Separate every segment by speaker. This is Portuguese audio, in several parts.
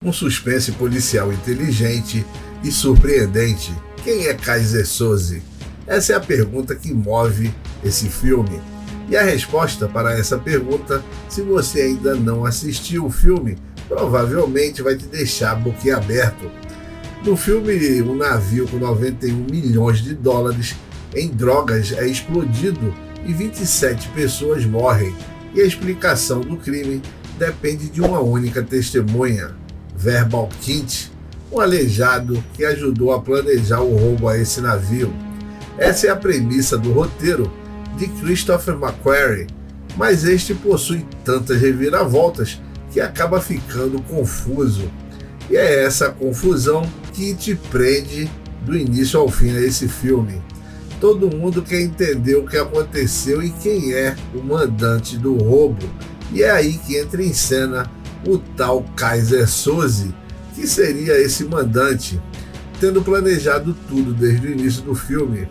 Speaker 1: Um suspense policial inteligente e surpreendente. Quem é Keyser Söze? Essa é a pergunta que move esse filme. E a resposta para essa pergunta, se você ainda não assistiu o filme, provavelmente vai te deixar boquiaberto. No filme, um navio com 91 milhões de dólares em drogas é explodido e 27 pessoas morrem. E a explicação do crime depende de uma única testemunha, Verbal Kint, um aleijado que ajudou a planejar o roubo a esse navio. Essa é a premissa do roteiro de Christopher McQuarrie, mas este possui tantas reviravoltas que acaba ficando confuso. E é essa confusão que te prende do início ao fim a esse filme. Todo mundo quer entender o que aconteceu e quem é o mandante do roubo. E é aí que entra em cena o tal Keyser Söze, que seria esse mandante, tendo planejado tudo desde o início do filme.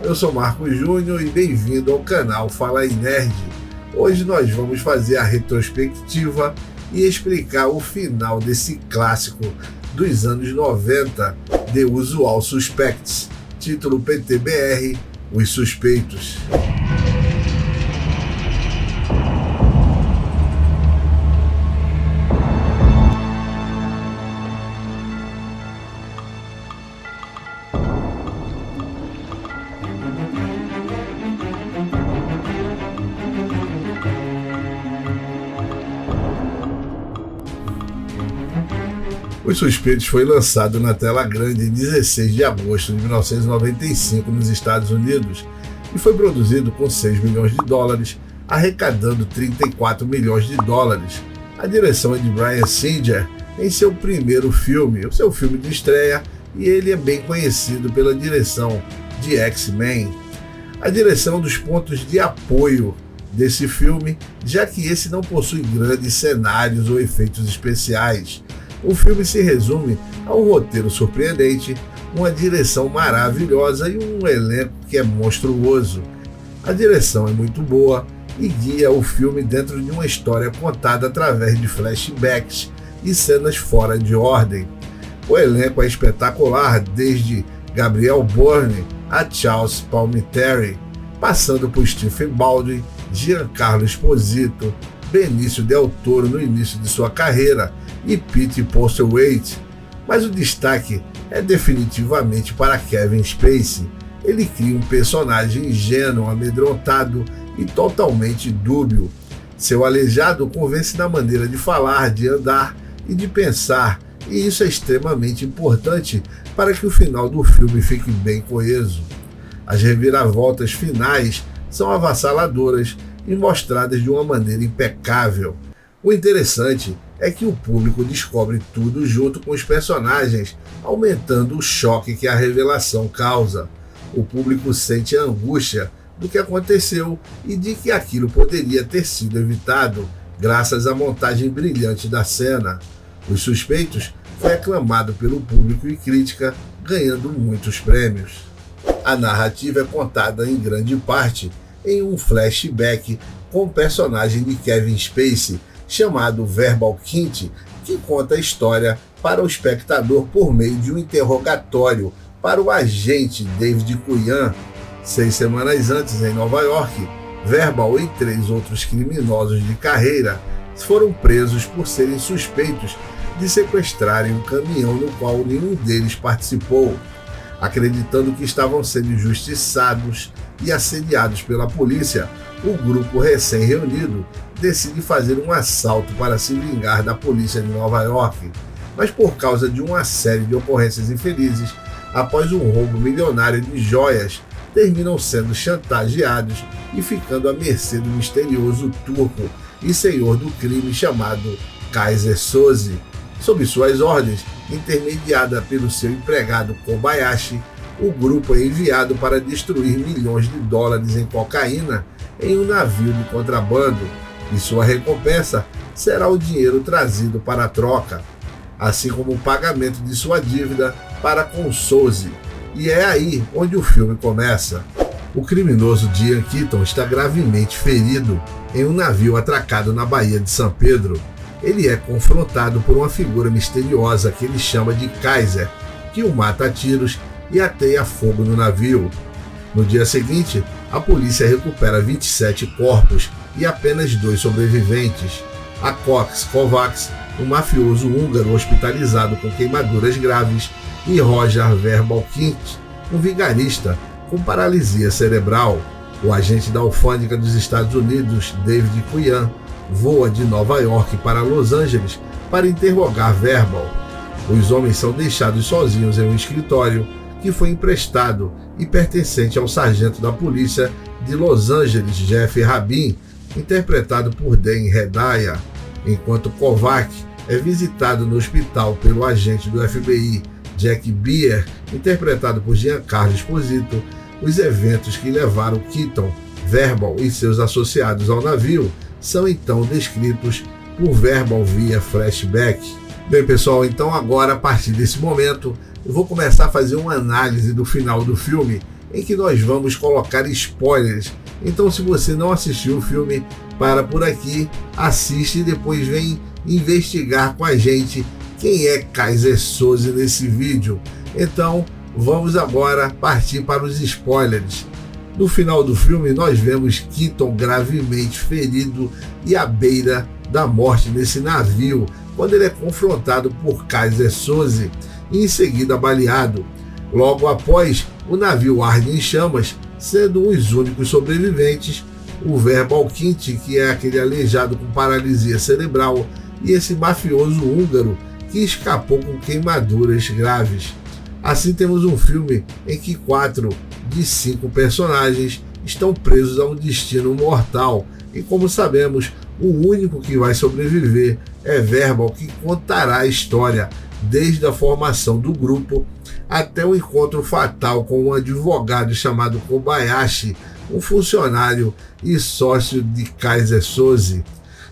Speaker 1: Eu sou Marcos Júnior e bem-vindo ao canal Fala aí Nerd. Hoje nós vamos fazer a retrospectiva e explicar o final desse clássico dos anos 90, The Usual Suspects, título PTBR, Os Suspeitos. Os Suspeitos foi lançado na tela grande em 16 de agosto de 1995 nos Estados Unidos e foi produzido com 6 milhões de dólares, arrecadando 34 milhões de dólares. A direção é de Bryan Singer em seu primeiro filme, o seu filme de estreia, e ele é bem conhecido pela direção de X-Men. A direção dos pontos de apoio desse filme, já que esse não possui grandes cenários ou efeitos especiais. O filme se resume a um roteiro surpreendente, uma direção maravilhosa e um elenco que é monstruoso. A direção é muito boa e guia o filme dentro de uma história contada através de flashbacks e cenas fora de ordem. O elenco é espetacular, desde Gabriel Byrne a Charles Palminteri, passando por Stephen Baldwin, Giancarlo Esposito, Benício Del Toro no início de sua carreira e Pete Postlethwaite, mas o destaque é definitivamente para Kevin Spacey. Ele cria um personagem ingênuo, amedrontado e totalmente dúbio. Seu aleijado convence na maneira de falar, de andar e de pensar, e isso é extremamente importante para que o final do filme fique bem coeso. As reviravoltas finais são avassaladoras e mostradas de uma maneira impecável. O interessante é que o público descobre tudo junto com os personagens, aumentando o choque que a revelação causa. O público sente a angústia do que aconteceu e de que aquilo poderia ter sido evitado, graças à montagem brilhante da cena. Os Suspeitos foi aclamado pelo público e crítica, ganhando muitos prêmios. A narrativa é contada em grande parte em um flashback com o personagem de Kevin Spacey, chamado Verbal Kint, que conta a história para o espectador por meio de um interrogatório para o agente David Kuyan. 6 semanas antes, em Nova York, Verbal e 3 outros criminosos de carreira foram presos por serem suspeitos de sequestrarem um caminhão no qual nenhum deles participou. Acreditando que estavam sendo injustiçados e assediados pela polícia, o grupo recém-reunido decide fazer um assalto para se vingar da polícia de Nova York. Mas por causa de uma série de ocorrências infelizes, após um roubo milionário de joias, terminam sendo chantageados e ficando à mercê do misterioso turco e senhor do crime chamado Keyser Söze. Sob suas ordens, intermediada pelo seu empregado Kobayashi, o grupo é enviado para destruir milhões de dólares em cocaína em um navio de contrabando, e sua recompensa será o dinheiro trazido para a troca, assim como o pagamento de sua dívida para com Söze. E é aí onde o filme começa. O criminoso Diane Keaton está gravemente ferido em um navio atracado na Baía de São Pedro. ele é confrontado por uma figura misteriosa que ele chama de Kaiser, que o mata a tiros e ateia fogo no navio. No dia seguinte, a polícia recupera 27 corpos e apenas 2 sobreviventes. A Cox Kovacs, um mafioso húngaro hospitalizado com queimaduras graves, e Roger Verbalkint, um vigarista com paralisia cerebral. O agente da alfândega dos Estados Unidos, David Quyan, voa de Nova York para Los Angeles para interrogar Verbal. Os homens são deixados sozinhos em um escritório que foi emprestado e pertencente ao sargento da polícia de Los Angeles, Jeff Rabin, interpretado por Dan Hedaya, enquanto Kovac é visitado no hospital pelo agente do FBI, Jack Beer, interpretado por Giancarlo Esposito. Os eventos que levaram Keaton, Verbal e seus associados ao navio são então descritos por Verbal via flashback. Bem, pessoal, então agora, a partir desse momento, eu vou começar a fazer uma análise do final do filme, em que nós vamos colocar spoilers. Então, se você não assistiu o filme, para por aqui, assiste e depois vem investigar com a gente quem é Keyser Söze nesse vídeo. Então, vamos agora partir para os spoilers. No final do filme, nós vemos Keaton gravemente ferido e à beira da morte nesse navio, quando ele é confrontado por Keyser Söze e em seguida baleado. Logo após, o navio arde em chamas, sendo os únicos sobreviventes o Verbalkint, que é aquele aleijado com paralisia cerebral, e esse mafioso húngaro que escapou com queimaduras graves. Assim, temos um filme em que 4 de 5 personagens estão presos a um destino mortal, e como sabemos, o único que vai sobreviver é Verbal, que contará a história desde a formação do grupo até o encontro fatal com um advogado chamado Kobayashi, um funcionário e sócio de Keyser Söze.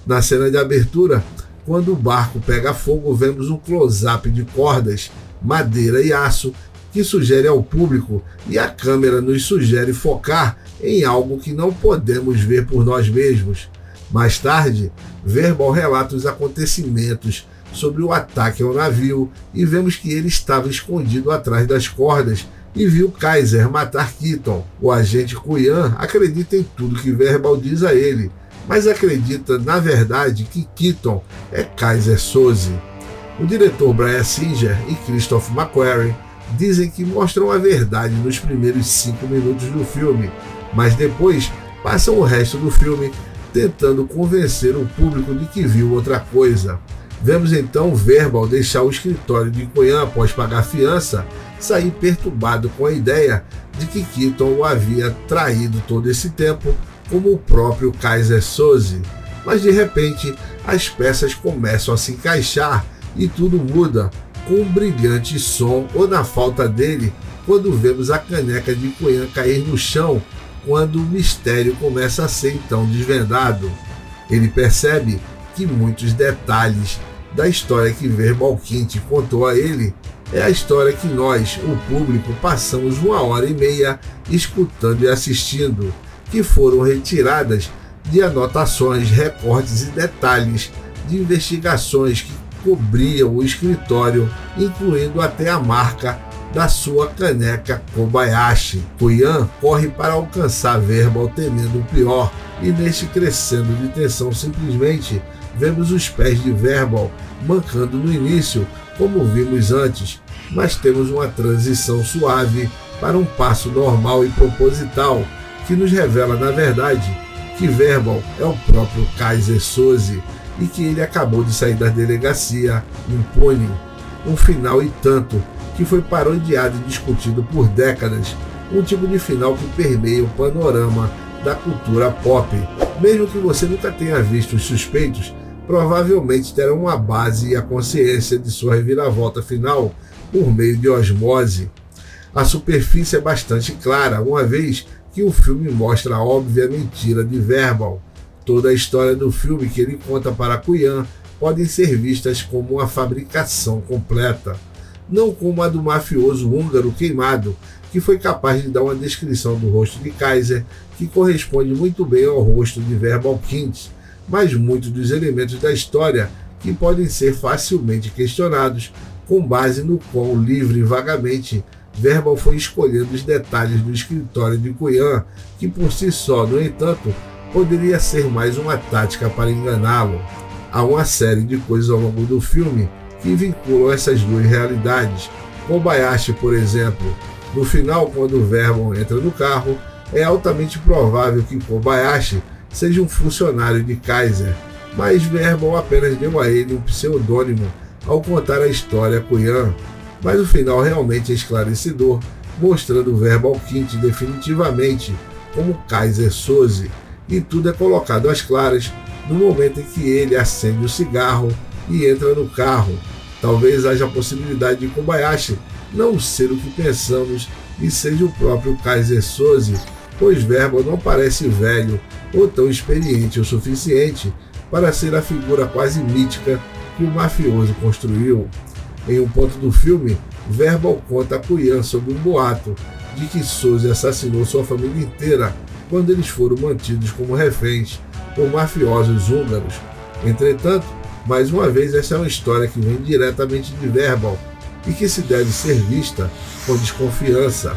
Speaker 1: Na cena de abertura, quando o barco pega fogo, vemos um close-up de cordas, madeira e aço que sugere ao público, e a câmera nos sugere focar em algo que não podemos ver por nós mesmos. Mais tarde, Verbal relata os acontecimentos sobre o ataque ao navio e vemos que ele estava escondido atrás das cordas e viu Keyser matar Keaton. O agente Quyan acredita em tudo que Verbal diz a ele, mas acredita na verdade que Keaton é Keyser Söze. O diretor Brian Singer e Christoph McQuarrie dizem que mostram a verdade nos primeiros 5 minutos do filme, mas depois passam o resto do filme tentando convencer o público de que viu outra coisa. Vemos então Verbal deixar o escritório de Quyan após pagar fiança, sair perturbado com a ideia de que Keaton o havia traído todo esse tempo, como o próprio Keyser Söze. Mas de repente, as peças começam a se encaixar e tudo muda, com um brilhante som, ou na falta dele, quando vemos a caneca de Quyan cair no chão, quando o mistério começa a ser então desvendado. Ele percebe que muitos detalhes da história que Verbalkint contou a ele é a história que nós, o público, passamos 1h30 escutando e assistindo, que foram retiradas de anotações, recortes e detalhes de investigações que cobriam o escritório, incluindo até a marca da sua caneca Kobayashi. Quyan corre para alcançar Verbal temendo o pior, e neste crescendo de tensão simplesmente vemos os pés de Verbal mancando no início, como vimos antes, mas temos uma transição suave para um passo normal e proposital, que nos revela na verdade que Verbal é o próprio Keyser Söze e que ele acabou de sair da delegacia impune. Um final e tanto que foi parodiado e discutido por décadas, um tipo de final que permeia o panorama da cultura pop. Mesmo que você nunca tenha visto Os Suspeitos, provavelmente terá uma base e a consciência de sua reviravolta final por meio de osmose. A superfície é bastante clara, uma vez que o filme mostra a óbvia mentira de Verbal. Toda a história do filme que ele conta para Quyan podem ser vistas como uma fabricação completa, não como a do mafioso húngaro queimado, que foi capaz de dar uma descrição do rosto de Keyser que corresponde muito bem ao rosto de Verbalkint, mas muitos dos elementos da história que podem ser facilmente questionados com base no quão livre e vagamente Verbal foi escolhendo os detalhes do escritório de Cuyã, que por si só, no entanto, poderia ser mais uma tática para enganá-lo. Há uma série de coisas ao longo do filme que vinculam essas duas realidades. Kobayashi, por exemplo, no final, quando Verbal entra no carro, é altamente provável que Kobayashi seja um funcionário de Kaiser, mas Verbal apenas deu a ele um pseudônimo ao contar a história a Cuyã. Mas o final realmente é esclarecedor, mostrando Verbal Kint definitivamente como Kaiser Soze, e tudo é colocado às claras no momento em que ele acende o cigarro e entra no carro. Talvez haja a possibilidade de Kobayashi não ser o que pensamos e seja o próprio Kaiser Soze, pois Verbal não parece velho ou tão experiente o suficiente para ser a figura quase mítica que o mafioso construiu. Em um ponto do filme, Verbal conta a Cuyã sobre um boato de que Soze assassinou sua família inteira quando eles foram mantidos como reféns por mafiosos húngaros. Entretanto, mais uma vez, essa é uma história que vem diretamente de Verbal e que se deve ser vista com desconfiança.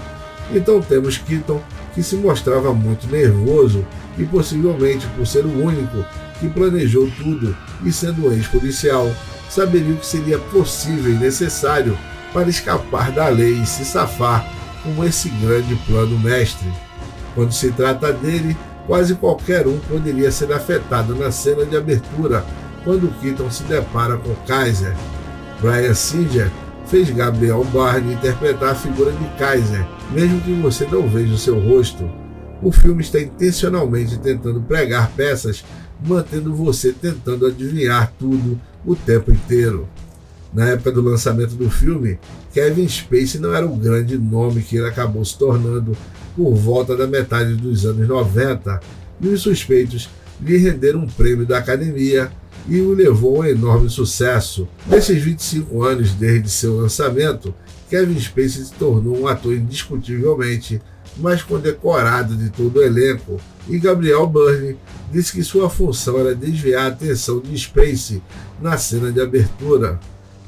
Speaker 1: Então temos Keaton, que se mostrava muito nervoso e possivelmente por ser o único que planejou tudo e sendo um ex-policial, saberia o que seria possível e necessário para escapar da lei e se safar com esse grande plano mestre. Quando se trata dele, quase qualquer um poderia ser afetado na cena de abertura quando Keaton se depara com Kaiser. Bryan Singer fez Gabriel Byrne interpretar a figura de Kaiser, mesmo que você não veja o seu rosto. O filme está intencionalmente tentando pregar peças, mantendo você tentando adivinhar tudo o tempo inteiro. Na época do lançamento do filme, Kevin Spacey não era o grande nome que ele acabou se tornando por volta da metade dos anos 90, e os suspeitos lhe renderam um prêmio da Academia e o levou a um enorme sucesso. Nesses 25 anos desde seu lançamento, Kevin Spacey se tornou um ator indiscutivelmente mais condecorado de todo o elenco, e Gabriel Byrne disse que sua função era desviar a atenção de Spacey na cena de abertura.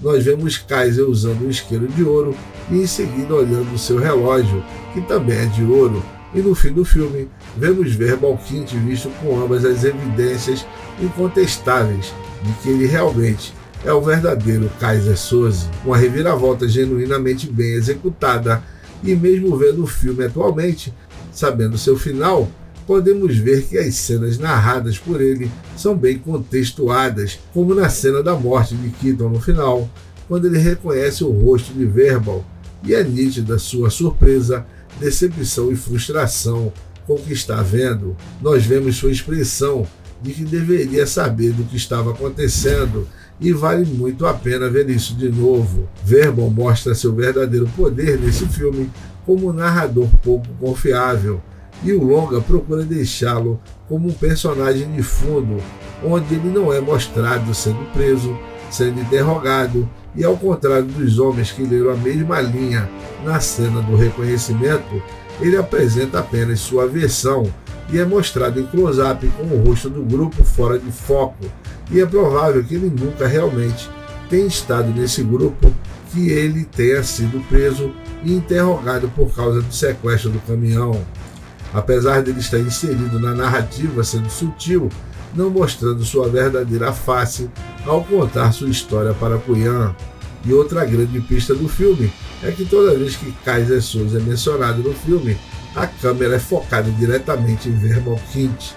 Speaker 1: Nós vemos Kaiser usando um isqueiro de ouro e em seguida olhando o seu relógio, que também é de ouro, e no fim do filme vemos Verbal Kint visto com ambas as evidências incontestáveis de que ele realmente é o verdadeiro Kaiser Soze. Uma reviravolta genuinamente bem executada, e mesmo vendo o filme atualmente, sabendo seu final, podemos ver que as cenas narradas por ele são bem contextuadas, como na cena da morte de Keaton no final, quando ele reconhece o rosto de Verbal, e é nítida sua surpresa, decepção e frustração com o que está vendo. Nós vemos sua expressão de que deveria saber do que estava acontecendo, e vale muito a pena ver isso de novo. Verbal mostra seu verdadeiro poder nesse filme como um narrador pouco confiável, e o longa procura deixá-lo como um personagem de fundo, onde ele não é mostrado sendo preso, sendo interrogado, e ao contrário dos homens que leram a mesma linha na cena do reconhecimento, ele apresenta apenas sua versão e é mostrado em close-up com o rosto do grupo fora de foco, e é provável que ele nunca realmente tenha estado nesse grupo, que ele tenha sido preso e interrogado por causa do sequestro do caminhão. Apesar dele estar inserido na narrativa sendo sutil, não mostrando sua verdadeira face ao contar sua história para Cuyã. E outra grande pista do filme é que toda vez que Kaiser Soze é mencionado no filme, a câmera é focada diretamente em Verbal Kint.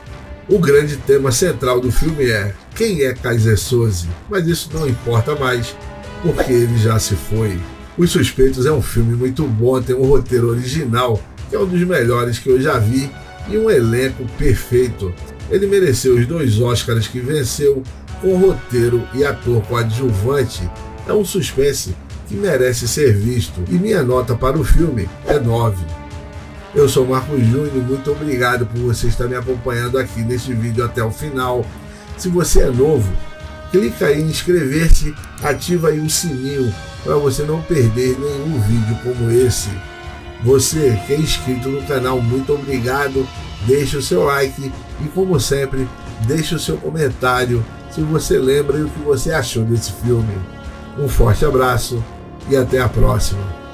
Speaker 1: O grande tema central do filme é: quem é Kaiser Soze? Mas isso não importa mais, porque ele já se foi. Os Suspeitos é um filme muito bom, tem um roteiro original, que é um dos melhores que eu já vi, e um elenco perfeito. Ele mereceu os 2 Oscars que venceu, com roteiro e ator coadjuvante. É um suspense que merece ser visto, e minha nota para o filme é 9. Eu sou Marcos Júnior, muito obrigado por você estar me acompanhando aqui neste vídeo até o final. Se você é novo, clica aí em inscrever-se, ativa aí o sininho para você não perder nenhum vídeo como esse. Você que é inscrito no canal, muito obrigado, deixe o seu like e, como sempre, deixe o seu comentário se você lembra e o que você achou desse filme. Um forte abraço e até a próxima.